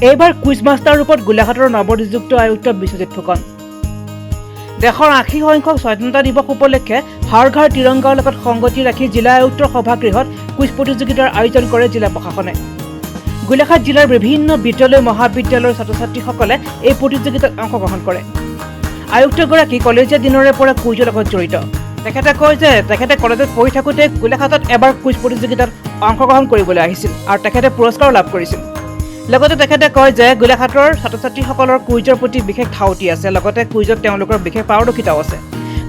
এইবাৰ quiz master ৰূপত গোলাঘাটৰ নৱনিযুক্ত আয়ুক্ত বিশ্বজিৎ ফুকন। দেশৰ ৮০সংখ্যক স্বাধীনতা দিৱস উপলক্ষে হৰ ঘৰ তিৰংগাৰ লগত সংগতি ৰাখি জিলা আয়ুক্তৰ সভাগৃহত কুইজ প্ৰতিযোগিতাৰ আয়োজন কৰে জিলা প্ৰশাসনে। গোলাঘাট জিলাৰ বিভিন্ন বিদ্যালয় মহাবিদ্যালয়ৰ ছাত্ৰ ছাত্ৰীসকলে এই প্ৰতিযোগিতাত অংশগ্ৰহণ কৰে। আয়ুক্তগৰাকী কলেজীয়া দিনৰে পৰা কুইজৰ লগত জড়িত। তেখেতে কয় যে তেখেতে কলেজত পঢ়ি থাকোঁতে গোলাঘাটত এবাৰ কুইজ প্ৰতিযোগিতাত অংশগ্ৰহণ কৰিবলৈ আহিছিল আৰু তেখেতে পুৰস্কাৰো লাভ কৰিছিল। লগতে তেখেতে কয় যে গোলাঘাটৰ ছাত্ৰ ছাত্ৰীসকলৰ কুইজৰ প্ৰতি বিশেষ ধাউতি আছে, লগতে কুইজত তেওঁলোকৰ বিশেষ পাৰদৰ্শিতাও আছে।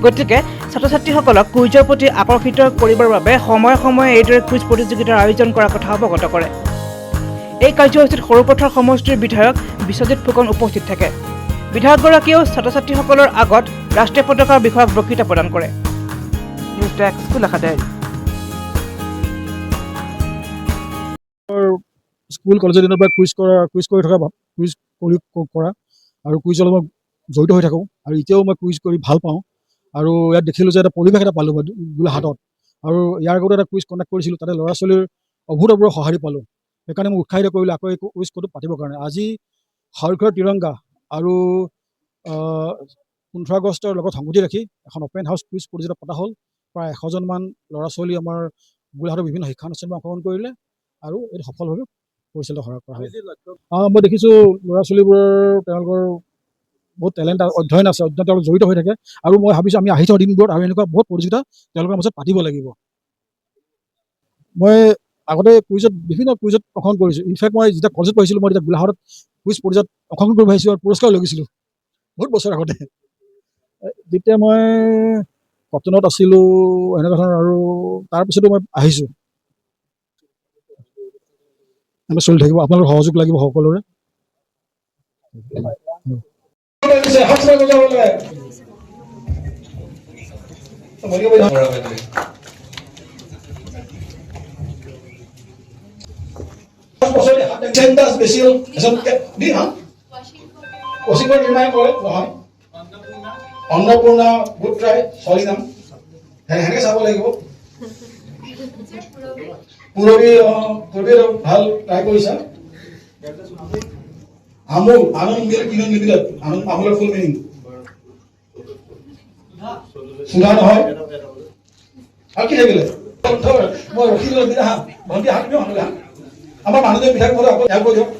গতিকে ছাত্ৰ ছাত্ৰীসকলক কুইজৰ প্ৰতি আকৰ্ষিত কৰিবৰ বাবে সময়ে সময়ে এইদৰে কুইজ প্ৰতিযোগিতাৰ আয়োজন কৰাৰ কথা অৱগত কৰে। এই কাৰ্যসূচীত সৰুপথাৰ সমষ্টিৰ বিধায়ক বিশ্বজিৎ ফুকন উপস্থিত থাকে। বিধায়কগৰাকীয়েও ছাত্ৰ ছাত্ৰীসকলৰ আগত ৰাষ্ট্ৰীয় পতাকাৰ বিষয়ক বক্তৃতা প্ৰদান কৰে। স্কুল কলেজৰ দিনৰ পৰা কুইজ কৰি থকা আৰু কুইজৰ লগত জড়িত হৈ থাকোঁ আৰু এতিয়াও মই কুইজ কৰি ভাল পাওঁ। আৰু ইয়াত দেখিলোঁ যে এটা পৰিৱেশ এটা পালোঁ গোলাঘাটত, আৰু ইয়াৰ আগতে এটা কুইজ কণ্ডাক্ট কৰিছিলোঁ, তাতে ল'ৰা ছোৱালীৰ অভূতপূৰ্ব সঁহাৰি পালোঁ। সেইকাৰণে মোক উৎসাহিত কৰিলে আকৌ এই কুইজ ক'টো পাতিবৰ কাৰণে। আজি হৰ ঘৰ তিৰংগা আৰু 15 আগষ্টৰ লগত সংগতি ৰাখি এখন অপেন হাউচ কুইজ প্ৰতিযোগিতা পতা হ'ল। প্ৰায় 100জনমান ল'ৰা ছোৱালী আমাৰ গোলাঘাটৰ বিভিন্ন শিক্ষানুষ্ঠানত অংশগ্ৰহণ কৰিলে আৰু এইটো সফলভাৱে পৰিচালিত কৰা হয়। মই দেখিছোঁ ল'ৰা ছোৱালীবোৰৰ তেওঁলোকৰ বহুত টেলেণ্ট অধ্যয়ন আছে, তেওঁলোক জড়িত হৈ থাকে, আৰু মই ভাবিছোঁ আমি আহি থকা দিনবোৰত আৰু এনেকুৱা বহুত প্ৰতিযোগিতা তেওঁলোকৰ মাজত পাতিব লাগিব। মই আগতে বিভিন্ন কুইজত অংশগ্ৰহণ কৰিছোঁ। ইনফেক্ট মই যেতিয়া কলেজত পঢ়িছিলোঁ, মই তেতিয়া গোলাঘাটত কুইজ প্ৰতিযোগিতাত অংশগ্ৰহণ কৰিব আহিছোঁ আৰু পুৰস্কাৰ লৈ গৈছিলোঁ বহুত বছৰ আগতে। যেতিয়া মই কটনত আছিলোঁ এনেকুৱা ধৰণৰ, আৰু তাৰপিছতো মই আহিছোঁ। চলি থাকিব, আপোনালোকৰ সহযোগ লাগিব সকলোৰে। অন্নপূৰ্ণা গোট্ৰাই ছোৱালী নাম সেনেকে চাব লাগিব। পূৰবী ভাল ট্ৰাই কৰিছা। আমুল আমুলৰ ফুল মিনিং চুধা নহয় আৰু কি থাকিলে। মই ৰখি গলো ভণ্টি হাত আমাৰ মানুহজন বিধায়ক কৈ দিয়ক।